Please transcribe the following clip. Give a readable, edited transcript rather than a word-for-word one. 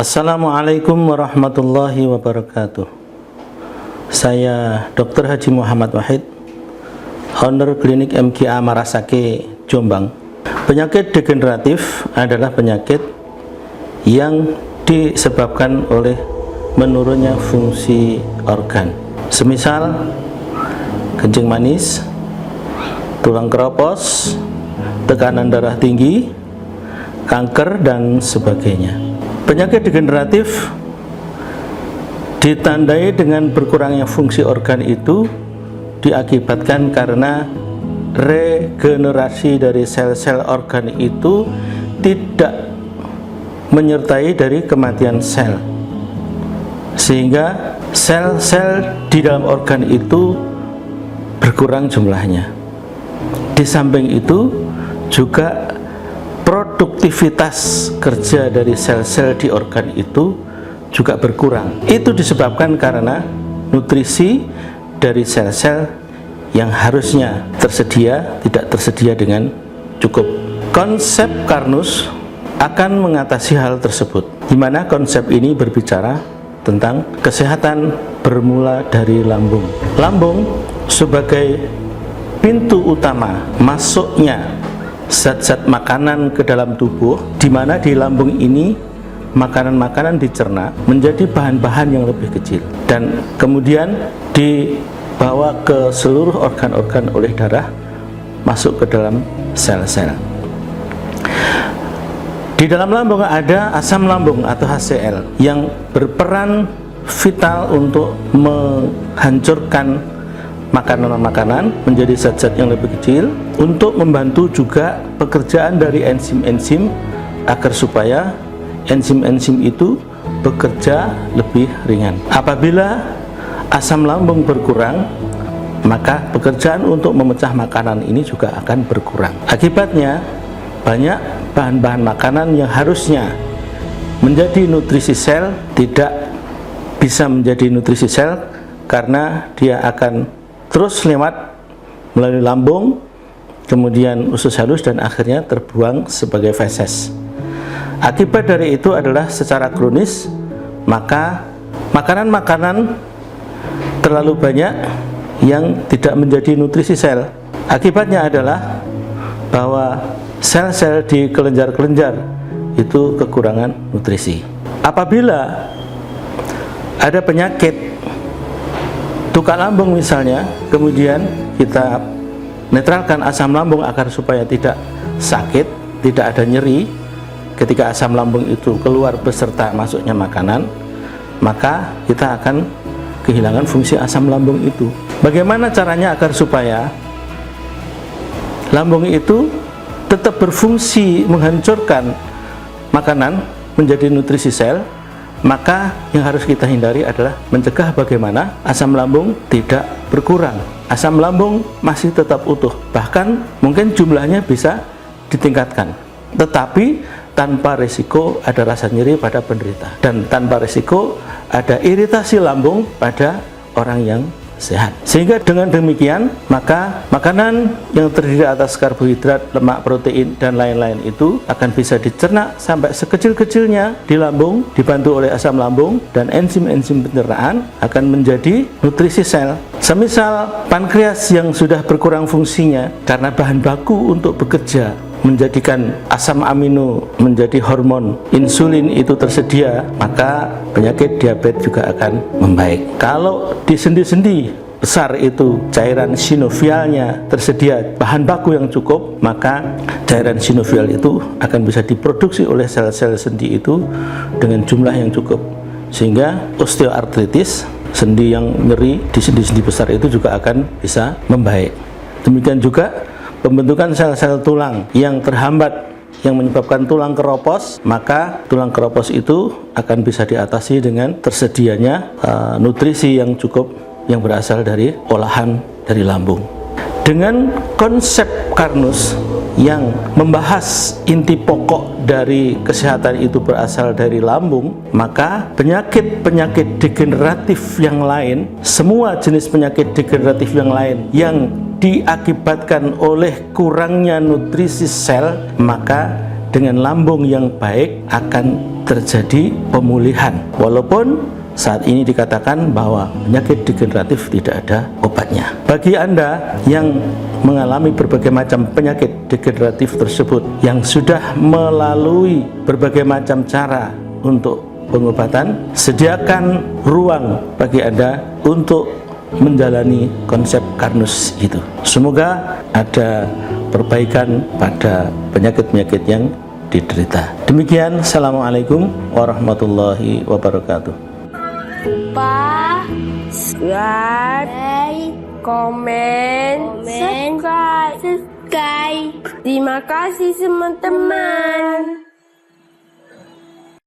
Assalamualaikum warahmatullahi wabarakatuh. Saya Dr. Haji Muhammad Wahid, owner klinik MGA Marasake, Jombang. Penyakit degeneratif adalah penyakit yang disebabkan oleh menurunnya fungsi organ, semisal kencing manis, tulang keropos, tekanan darah tinggi, kanker, dan sebagainya. Penyakit degeneratif ditandai dengan berkurangnya fungsi organ itu diakibatkan karena regenerasi dari sel-sel organ itu tidak menyertai dari kematian sel, sehingga sel-sel di dalam organ itu berkurang jumlahnya. Di samping itu juga produktivitas kerja dari sel-sel di organ itu juga berkurang. Itu disebabkan karena nutrisi dari sel-sel yang harusnya tersedia tidak tersedia dengan cukup. Konsep Karnus akan mengatasi hal tersebut, di mana konsep ini berbicara tentang kesehatan bermula dari lambung. Lambung sebagai pintu utama masuknya zat-zat makanan ke dalam tubuh, di mana di lambung ini makanan-makanan dicerna menjadi bahan-bahan yang lebih kecil dan kemudian dibawa ke seluruh organ-organ oleh darah, masuk ke dalam sel-sel. Di dalam lambung ada asam lambung atau HCl yang berperan vital untuk menghancurkan makanan-makanan menjadi zat-zat yang lebih kecil, untuk membantu juga pekerjaan dari enzim-enzim agar supaya enzim-enzim itu bekerja lebih ringan. Apabila asam lambung berkurang, maka pekerjaan untuk memecah makanan ini juga akan berkurang. Akibatnya banyak bahan-bahan makanan yang harusnya menjadi nutrisi sel tidak bisa menjadi nutrisi sel karena dia akan terus lewat melalui lambung, kemudian usus halus, dan akhirnya terbuang sebagai feses. Akibat dari itu adalah secara kronis, maka makanan-makanan terlalu banyak yang tidak menjadi nutrisi sel. Akibatnya adalah bahwa sel-sel di kelenjar-kelenjar itu kekurangan nutrisi. Apabila ada penyakit tukak lambung misalnya, kemudian kita netralkan asam lambung agar supaya tidak sakit, tidak ada nyeri ketika asam lambung itu keluar beserta masuknya makanan, maka kita akan kehilangan fungsi asam lambung itu. Bagaimana caranya agar supaya lambung itu tetap berfungsi menghancurkan makanan menjadi nutrisi sel? Maka yang harus kita hindari adalah mencegah bagaimana asam lambung tidak berkurang. Asam lambung masih tetap utuh, bahkan mungkin jumlahnya bisa ditingkatkan, tetapi tanpa risiko ada rasa nyeri pada penderita, dan tanpa risiko ada iritasi lambung pada orang yang sehat. Sehingga dengan demikian, maka makanan yang terdiri atas karbohidrat, lemak, protein, dan lain-lain itu akan bisa dicerna sampai sekecil-kecilnya di lambung, dibantu oleh asam lambung dan enzim-enzim pencernaan akan menjadi nutrisi sel. Semisal pankreas yang sudah berkurang fungsinya karena bahan baku untuk bekerja menjadikan asam amino menjadi hormon insulin itu tersedia, maka penyakit diabetes juga akan membaik. Kalau di sendi-sendi besar itu cairan sinovialnya tersedia bahan baku yang cukup, maka cairan sinovial itu akan bisa diproduksi oleh sel-sel sendi itu dengan jumlah yang cukup, sehingga osteoartritis, sendi yang nyeri di sendi-sendi besar itu juga akan bisa membaik. Demikian juga pembentukan sel-sel tulang yang terhambat yang menyebabkan tulang keropos, maka tulang keropos itu akan bisa diatasi dengan tersedianya nutrisi yang cukup yang berasal dari olahan dari lambung. Dengan konsep Karnus yang membahas inti pokok dari kesehatan itu berasal dari lambung, maka penyakit-penyakit degeneratif yang lain, semua jenis penyakit degeneratif yang lain yang diakibatkan oleh kurangnya nutrisi sel, maka dengan lambung yang baik akan terjadi pemulihan. Walaupun saat ini dikatakan bahwa penyakit degeneratif tidak ada obatnya. Bagi Anda yang mengalami berbagai macam penyakit degeneratif tersebut, yang sudah melalui berbagai macam cara untuk pengobatan, sediakan ruang bagi Anda untuk menjalani konsep Karnus itu. Semoga ada perbaikan pada penyakit-penyakit yang diderita. Demikian, Assalamualaikum warahmatullahi wabarakatuh. Lupa like, komen, subscribe. Terima kasih teman-teman.